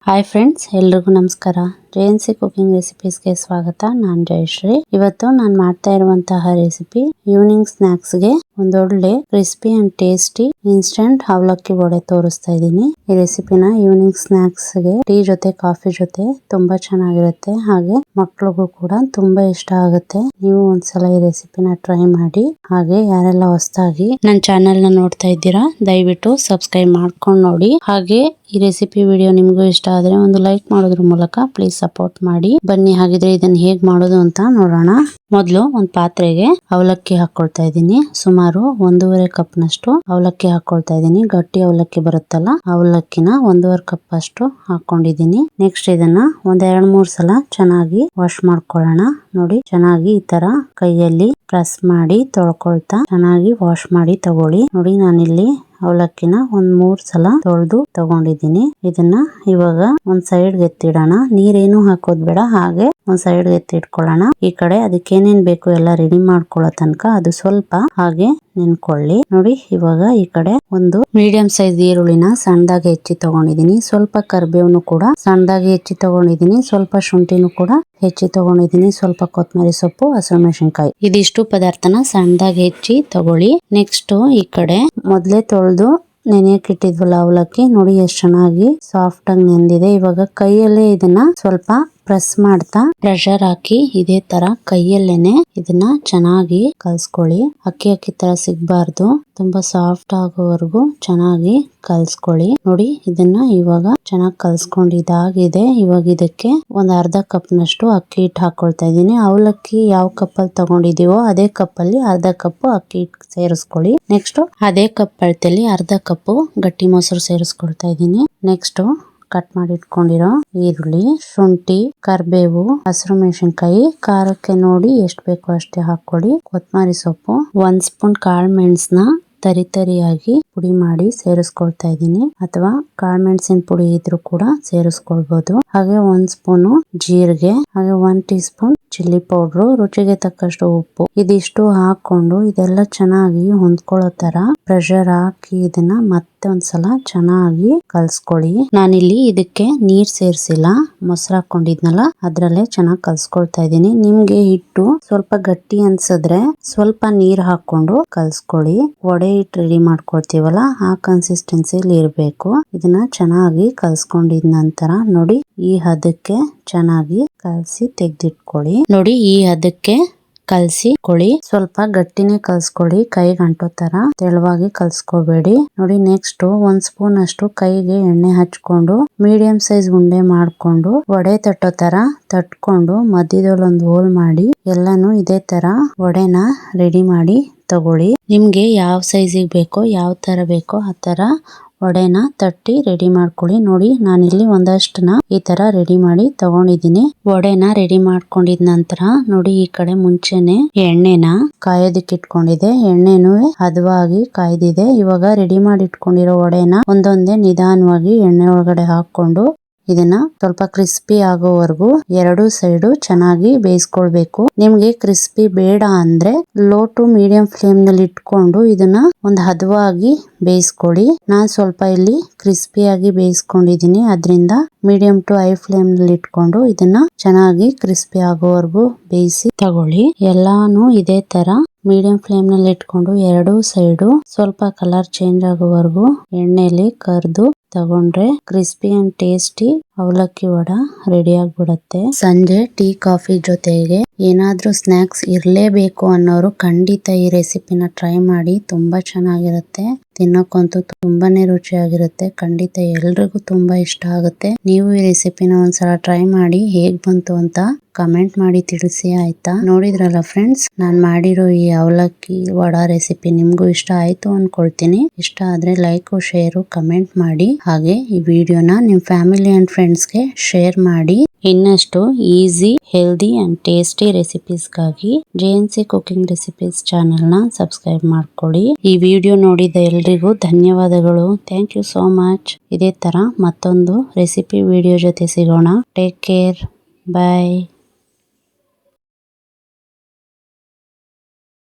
Hi friends, ಎಲ್ರಿಗೂ ನಮಸ್ಕಾರ. ಜೆಎನ್ಸಿ cooking ರೆಸಿಪೀಸ್ಗೆ ಸ್ವಾಗತ. ನಾನು ಜಯಶ್ರೀ. ಇವತ್ತು ನಾನು ಮಾಡ್ತಾ ಇರುವಂತಹ ರೆಸಿಪಿ ಈವ್ನಿಂಗ್ ಸ್ನಾಕ್ಸ್ಗೆ ಒಂದೊಳ್ಳೆ ಕ್ರಿಸ್ಪಿ ಅಂಡ್ ಟೇಸ್ಟಿ ಇನ್ಸ್ಟಂಟ್ ಅವಲಕ್ಕಿ ವಡೆ ತೋರಿಸ್ತಾ ಇದ್ದೀನಿ. ಈ ರೆಸಿಪಿನ ಈವ್ನಿಂಗ್ ಸ್ನಾಕ್ಸ್ಗೆ ಟೀ ಜೊತೆ ಕಾಫಿ ಜೊತೆ ತುಂಬಾ ಚೆನ್ನಾಗಿರುತ್ತೆ. ಹಾಗೆ ಮಕ್ಳಿಗೂ ಕೂಡ ತುಂಬಾ ಇಷ್ಟ ಆಗುತ್ತೆ. ನೀವು ಒಂದ್ಸಲ ಈ ರೆಸಿಪಿನ ಟ್ರೈ ಮಾಡಿ. ಹಾಗೆ ಯಾರೆಲ್ಲ ಹೊಸದಾಗಿ ನನ್ನ ಚಾನೆಲ್ ನ ನೋಡ್ತಾ ಇದ್ದೀರಾ, ದಯವಿಟ್ಟು ಸಬ್ಸ್ಕ್ರೈಬ್ ಮಾಡ್ಕೊಂಡು ನೋಡಿ. ಹಾಗೆ ಈ ರೆಸಿಪಿ ವಿಡಿಯೋ ನಿಮಗೂ ಇಷ್ಟ ಆದ್ರೆ ಒಂದು ಲೈಕ್ ಮಾಡೋದ್ರ ಮೂಲಕ ಪ್ಲೀಸ್ ಸಪೋರ್ಟ್ ಮಾಡಿ. ಬನ್ನಿ ಹಾಗಿದ್ರೆ ಇದನ್ನ ಹೇಗ್ ಮಾಡೋದು ಅಂತ ನೋಡೋಣ. ಮೊದಲು ಒಂದು ಪಾತ್ರೆಗೆ ಅವಲಕ್ಕಿ ಹಾಕೊಳ್ತಾ ಇದ್ದೀನಿ. ಸುಮಾರು 1.5 ಕಪ್ ನಷ್ಟು ಅವಲಕ್ಕಿ ಹಾಕೊಳ್ತಾ ಇದ್ದೀನಿ. ಗಟ್ಟಿ ಅವಲಕ್ಕಿ ಬರುತ್ತಲ್ಲ, ಅವಲಕ್ಕಿನ 1.5 ಕಪ್ ಅಷ್ಟು ಹಾಕೊಂಡಿದ್ದೀನಿ. ನೆಕ್ಸ್ಟ್ ಇದನ್ನ ಒಂದ್ 2-3 ಸಲ ಚೆನ್ನಾಗಿ ವಾಶ್ ಮಾಡ್ಕೊಳ್ಳೋಣ. ನೋಡಿ, ಚೆನ್ನಾಗಿ ಈ ತರ ಕೈಯಲ್ಲಿ ಪ್ರೆಸ್ ಮಾಡಿ ತೊಳ್ಕೊಳ್ತಾ ಚೆನ್ನಾಗಿ ವಾಶ್ ಮಾಡಿ ತಗೊಳ್ಳಿ. ನೋಡಿ, ನಾನಿಲ್ಲಿ ಅವಲಕ್ಕಿನ 3 ಸಲ ತೊಳೆದು ತಗೊಂಡಿದ್ದೀನಿ. ಇದನ್ನ ಇವಾಗ ಒಂದ್ ಸೈಡ್ ಎತ್ತಿಡೋಣ. ನೀರೇನು ಹಾಕೋದ್ ಬೇಡ, ಹಾಗೆ ಒಂದ್ ಸೈಡ್ ಎತ್ತಿಟ್ಕೊಳ್ಳೋಣ. ಈ ಕಡೆ ಅದಕ್ಕೆ ಏನೇನ್ ಬೇಕು ಎಲ್ಲ ರೆಡಿ ಮಾಡ್ಕೊಳ್ಳೋ ತನಕ ಅದು ಸ್ವಲ್ಪ ಹಾಗೆ ನೆನ್ಕೊಳ್ಳಿ. ನೋಡಿ, ಇವಾಗ ಈ ಕಡೆ ಒಂದು ಮೀಡಿಯಂ ಸೈಜ್ ಈರುಳ್ಳಿನ ಸಣ್ಣದಾಗಿ ಹೆಚ್ಚಿ ತಗೊಂಡಿದ್ದೀನಿ. ಸ್ವಲ್ಪ ಕರಿಬೇವನ್ನು ಕೂಡ ಸಣ್ಣದಾಗಿ ಹೆಚ್ಚಿ ತಗೊಂಡಿದ್ದೀನಿ. ಸ್ವಲ್ಪ ಶುಂಠಿನೂ ಕೂಡ ಹೆಚ್ಚಿ ತಗೊಂಡಿದ್ದೀನಿ. ಸ್ವಲ್ಪ ಕೊತ್ತಂಬರಿ ಸೊಪ್ಪು, ಹಸಿಮೆಣಸಿನಕಾಯಿ, ಇದಿಷ್ಟು ಪದಾರ್ಥನ ಸಣ್ಣದಾಗಿ ಹೆಚ್ಚಿ ತಗೊಳ್ಳಿ. ನೆಕ್ಸ್ಟ್ ಈ ಕಡೆ ಮೊದಲೇ ತೊಳೆದು ನೆನೆಯಕ್ಕೆ ಇಟ್ಟಿದ್ವಲ್ಲ ಅವಲಕ್ಕಿ, ನೋಡಿ ಎಷ್ಟು ಚೆನ್ನಾಗಿ ಸಾಫ್ಟ್ ಆಗಿ ನೆಂದಿದೆ. ಇವಾಗ ಕೈಯಲ್ಲೇ ಇದನ್ನ ಸ್ವಲ್ಪ ಪ್ರೆಸ್ ಮಾಡ್ತಾ ಪ್ರೆಷರ್ ಹಾಕಿ ಇದೇ ತರ ಕೈಯಲ್ಲೇನೆ ಇದನ್ನ ಚೆನ್ನಾಗಿ ಕಲ್ಸ್ಕೊಳ್ಳಿ. ಅಕ್ಕಿ ತರ ಸಿಗ್ಬಾರ್ದು, ತುಂಬಾ ಸಾಫ್ಟ್ ಆಗೋವರೆಗೂ ಚೆನ್ನಾಗಿ ಕಲ್ಸ್ಕೊಳ್ಳಿ. ನೋಡಿ, ಇದನ್ನ ಇವಾಗ ಚೆನ್ನಾಗಿ ಕಲ್ಸ್ಕೊಂಡಿದ್ದಾಗಿದೆ. ಇವಾಗ ಇದಕ್ಕೆ ಒಂದ್ 1/2 ಕಪ್ ನಷ್ಟು ಅಕ್ಕಿ ಹಿಟ್ಟು ಹಾಕೊಳ್ತಾ ಇದ್ದೀನಿ. ಅವಲಕ್ಕಿ ಯಾವ ಕಪ್ಪಲ್ಲಿ ತಗೊಂಡಿದೀವೋ ಅದೇ ಕಪ್ಪಲ್ಲಿ 1/2 ಕಪ್ ಅಕ್ಕಿ ಹಿಟ್ಟು ಸೇರಿಸ್ಕೊಳ್ಳಿ. ನೆಕ್ಸ್ಟ್ ಅದೇ ಕಪ್ ಅಳತೆಯಲ್ಲಿ 1/2 ಕಪ್ ಗಟ್ಟಿ ಮೊಸರು ಸೇರಿಸ್ಕೊಳ್ತಾ ಇದ್ದೀನಿ. ನೆಕ್ಸ್ಟ್ ಕಟ್ ಮಾಡಿ ಇಟ್ಕೊಂಡಿರೋ ಈರುಳ್ಳಿ, ಶುಂಠಿ, ಕರಿಬೇವು, ಹಸಿರು ಮೆಣಸಿನಕಾಯಿ, ಖಾರಕ್ಕೆ ನೋಡಿ ಎಷ್ಟು ಬೇಕೋ ಅಷ್ಟೇ ಹಾಕೊಳ್ಳಿ. ಕೊತ್ತಂಬರಿ ಸೊಪ್ಪು, 1 ಸ್ಪೂನ್ ಕಾಳು ಮೆಣಸನ್ನ ತರಿಯಾಗಿ ಪುಡಿ ಮಾಡಿ ಸೇರಿಸ್ಕೊಳ್ತಾ ಇದ್ದೀನಿ, ಅಥವಾ ಕಾಳು ಮೆಣಸಿನ ಪುಡಿ ಇದ್ರೂ ಕೂಡ ಸೇರಿಸ್ಕೊಳ್ಬಹುದು. ಹಾಗೆ 1 ಸ್ಪೂನು ಜೀರಿಗೆ, ಹಾಗೆ 1 ಟೀ ಸ್ಪೂನ್ ಚಿಲ್ಲಿ ಪೌಡ್ರು, ರುಚಿಗೆ ತಕ್ಕಷ್ಟು ಉಪ್ಪು, ಇದಿಷ್ಟು ಹಾಕೊಂಡು ಇದೆಲ್ಲ ಚೆನ್ನಾಗಿ ಹೊಂದ್ಕೊಳ್ಳೋ ತರ ಪ್ರೆಷರ್ ಹಾಕಿ ಇದನ್ನ ಮತ್ತೆ ಒಂದ್ಸಲ ಚೆನ್ನಾಗಿ ಕಲ್ಸ್ಕೊಳ್ಳಿ. ನಾನಿಲ್ಲಿ ಇದಕ್ಕೆ ನೀರ್ ಸೇರ್ಸಿಲ್ಲ, ಮೊಸರು ಹಾಕೊಂಡಿದ್ನಲ್ಲ ಅದ್ರಲ್ಲೇ ಚೆನ್ನಾಗಿ ಕಲ್ಸ್ಕೊಳ್ತಾ ಇದ್ದೀನಿ. ನಿಮ್ಗೆ ಹಿಟ್ಟು ಸ್ವಲ್ಪ ಗಟ್ಟಿ ಅನ್ಸಿದ್ರೆ ಸ್ವಲ್ಪ ನೀರ್ ಹಾಕೊಂಡು ಕಲ್ಸ್ಕೊಳ್ಳಿ. ವಡೆ ಹಿಟ್ಟು ರೆಡಿ ಮಾಡ್ಕೊಳ್ತೀವಲ್ಲ ಆ ಕನ್ಸಿಸ್ಟೆನ್ಸಿಲಿ ಇರ್ಬೇಕು. ಇದನ್ನ ಚೆನ್ನಾಗಿ ಕಲ್ಸ್ಕೊಂಡಿದ ನಂತರ ನೋಡಿ, ಈ ಹದಕ್ಕೆ ಚೆನ್ನಾಗಿ ಕಲಸಿ ತೆಗ್ದಿಟ್ಕೊಳ್ಳಿ. ನೋಡಿ, ಈ ಹದಕ್ಕೆ ಕಲ್ಸಿಕೊಳ್ಳಿ. ಸ್ವಲ್ಪ ಗಟ್ಟಿನೇ ಕಲ್ಸ್ಕೊಳ್ಳಿ, ಕೈಗೆ ಅಂಟೋ ತರ ತೆಳುವಾಗಿ ಕಲ್ಸ್ಕೋಬೇಡಿ. ನೋಡಿ, ನೆಕ್ಸ್ಟ್ 1 ಸ್ಪೂನ್ ಅಷ್ಟು ಕೈಗೆ ಎಣ್ಣೆ ಹಚ್ಕೊಂಡು ಮೀಡಿಯಂ ಸೈಜ್ ಉಂಡೆ ಮಾಡ್ಕೊಂಡು ವಡೆ ತಟ್ಟೋ ತರ ತಟ್ಕೊಂಡು ಮಧ್ಯದಲ್ಲಿ ಒಂದು ಹೋಲ್ ಮಾಡಿ ಎಲ್ಲಾನು ಇದೇ ತರ ವಡೆನ ರೆಡಿ ಮಾಡಿ ತಗೊಳ್ಳಿ. ನಿಮ್ಗೆ ಯಾವ ಸೈಜಿಗೆ ಬೇಕೋ, ಯಾವ ತರ ಬೇಕೋ ಆ ತರ ವಡೆನ ತಟ್ಟಿ ರೆಡಿ ಮಾಡ್ಕೊಳ್ಳಿ. ನೋಡಿ, ನಾನಿಲ್ಲಿ ಒಂದಷ್ಟನ್ನ ಈ ತರ ರೆಡಿ ಮಾಡಿ ತಗೊಂಡಿದ್ದೀನಿ. ವಡೆನ ರೆಡಿ ಮಾಡ್ಕೊಂಡಿದ ನಂತರ ನೋಡಿ, ಈ ಕಡೆ ಮುಂಚೆನೆ ಎಣ್ಣೆನ ಕಾಯೋದಕ್ಕೆ ಇಟ್ಕೊಂಡಿದೆ. ಎಣ್ಣೆನು ಹದವಾಗಿ ಕಾಯ್ದಿದೆ. ಇವಾಗ ರೆಡಿ ಮಾಡಿ ಇಟ್ಕೊಂಡಿರೋ ವಡೆನ ಒಂದೊಂದೇ ನಿಧಾನವಾಗಿ ಎಣ್ಣೆ ಒಳಗಡೆ ಹಾಕೊಂಡು ಇದನ್ನ ಸ್ವಲ್ಪ ಕ್ರಿಸ್ಪಿ ಆಗೋವರೆಗೂ 2 ಸೈಡು ಚೆನ್ನಾಗಿ ಬೇಯಿಸ್ಕೊಳ್ಬೇಕು. ನಿಮ್ಗೆ ಕ್ರಿಸ್ಪಿ ಬೇಡ ಅಂದ್ರೆ ಲೋ ಟು ಮೀಡಿಯಂ ಫ್ಲೇಮ್ ನಲ್ಲಿ ಇಟ್ಕೊಂಡು ಇದನ್ನ ಒಂದು ಹದವಾಗಿ ಬೇಯಿಸ್ಕೊಳ್ಳಿ. ನಾನ್ ಸ್ವಲ್ಪ ಇಲ್ಲಿ ಕ್ರಿಸ್ಪಿಯಾಗಿ ಬೇಯಿಸ್ಕೊಂಡಿದ್ದೀನಿ, ಅದರಿಂದ ಮೀಡಿಯಂ ಟು ಹೈ ಫ್ಲೇಮ್ ನಲ್ಲಿ ಇಟ್ಕೊಂಡು ಇದನ್ನ ಚೆನ್ನಾಗಿ ಕ್ರಿಸ್ಪಿ ಆಗೋವರೆಗೂ ಬೇಯಿಸಿ ತಗೊಳ್ಳಿ. ಎಲ್ಲಾನು ಇದೇ ತರ ಮೀಡಿಯಂ ಫ್ಲೇಮ್ ನಲ್ಲಿ ಇಟ್ಕೊಂಡು 2 ಸೈಡು ಸ್ವಲ್ಪ ಕಲರ್ ಚೇಂಜ್ ಆಗೋವರೆಗೂ ಎಣ್ಣೆಲಿ ಕರ್ದು ತಗೊಂಡ್ರೆ ಕ್ರಿಸ್ಪಿ ಅಂಡ್ ಟೇಸ್ಟಿ ಅವಲಕ್ಕಿ ವಡ ರೆಡಿ ಆಗ್ಬಿಡತ್ತೆ. ಸಂಜೆ ಟೀ ಕಾಫಿ ಜೊತೆಗೆ ಏನಾದ್ರೂ ಸ್ನಾಕ್ಸ್ ಇರ್ಲೇಬೇಕು ಅನ್ನೋರು ಖಂಡಿತ ಈ ರೆಸಿಪಿನ ಟ್ರೈ ಮಾಡಿ. ತುಂಬಾ ಚೆನ್ನಾಗಿರುತ್ತೆ, ತಿನ್ನಕ್ಕಂತೂ ತುಂಬಾನೇ ರುಚಿಯಾಗಿರುತ್ತೆ. ಖಂಡಿತ ಎಲ್ರಿಗೂ ತುಂಬಾ ಇಷ್ಟ ಆಗುತ್ತೆ. ನೀವು ಈ ರೆಸಿಪಿನ ಒಂದ್ಸಲ ಟ್ರೈ ಮಾಡಿ, ಹೇಗ್ ಬಂತು ಅಂತ ಕಮೆಂಟ್ ಮಾಡಿ ತಿಳಿಸಿ, ಆಯ್ತಾ? ನೋಡಿದ್ರಲ್ಲ ಫ್ರೆಂಡ್ಸ್, ನಾನ್ ಮಾಡಿರೋ ಈ ಅವಲಕ್ಕಿ ವಡ ರೆಸಿಪಿ ನಿಮ್ಗೂ ಇಷ್ಟ ಆಯ್ತು ಅನ್ಕೊಳ್ತೀನಿ. ಇಷ್ಟ ಆದ್ರೆ ಲೈಕ್, ಶೇರು, ಕಮೆಂಟ್ ಮಾಡಿ. ಹಾಗೆ ಈ ವಿಡಿಯೋನ ನಿಮ್ ಫ್ಯಾಮಿಲಿ ಅಂಡ್ ಫ್ರೆಂಡ್ಸ್ಗೆ ಶೇರ್ ಮಾಡಿ. ಇನ್ನಷ್ಟು ಈಸಿ, ಹೆಲ್ದಿ ಅಂಡ್ ಟೇಸ್ಟಿ ರೆಸಿಪೀಸ್ಗಾಗಿ ಜೆಎನ್ಸಿ ಕುಕಿಂಗ್ ರೆಸಿಪೀಸ್ ಚಾನೆಲ್ ನ ಸಬ್ಸ್ಕ್ರೈಬ್ ಮಾಡ್ಕೊಳ್ಳಿ. ಈ ವಿಡಿಯೋ ನೋಡಿದ ಎಲ್ರಿಗೂ ಧನ್ಯವಾದಗಳು. Thank you so much. ಇದೇ ತರ ಮತ್ತೊಂದು ರೆಸಿಪಿ ವಿಡಿಯೋ ಜೊತೆ ಸಿಗೋಣ. ಟೇಕ್ ಕೇರ್, ಬಾಯ್.